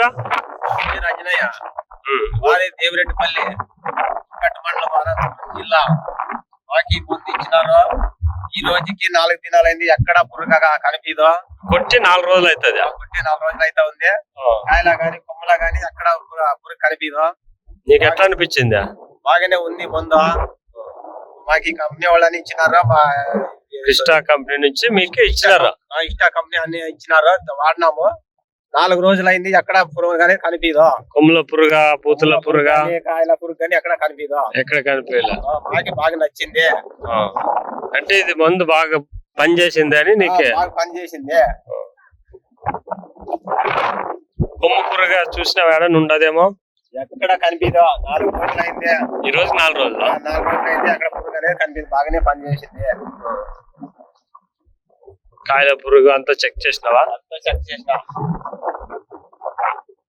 పేరు? రంజనయ్య, వారి దేవిరెడ్డిపల్లి మండలం అనంతపురం జిల్లా. మాకి ముందు ఇచ్చినారు. ఈ రోజుకి 4 దినాలైంది, ఎక్కడ పురుగ కనిపిదో. కొట్టి 4 రోజులు అవుతుంది. కొట్టి 4 రోజులు అయితే ఉంది. కాయలా గాని కొమ్మలా గాని ఎక్కడ పురుగు కనిపిదో. నీకు ఎట్లా అనిపించింది? బాగానే ఉంది. ముందు మాకు కంపెనీ వాళ్ళని ఇచ్చినారు. ఇష్టా కంపెనీ నుంచి మీకు ఇచ్చినారు? ఇష్టా కంపెనీ అన్ని ఇచ్చినారు, వాడినాము. 4 రోజులైంది, ఎక్కడ పురుగు కానీ కనిపిదో. కొమ్మల పురుగా, పూతల పురుగా, కాయల పురుగు కానీ ఎక్కడ కనిపిదో. ఎక్కడ కనిపించలే. మాకి బాగా నచ్చింది. అంటే ఇది మందు బాగా పనిచేసింది అని నీకే? బాగా పనిచేసింది. కొమ్మ పురుగా చూసినా ఏడని ఉండదేమో, ఎక్కడ కనిపిదో. 4 రోజులైంది. ఈ రోజు 4 రోజులు. 4 రోజులైంది, ఎక్కడ పురుగు అనేది కనిపిదు. బాగానే పనిచేసింది. కాయల పురుగు అంతా చెక్ చేసినావా? అంతా చెక్ చేసిన.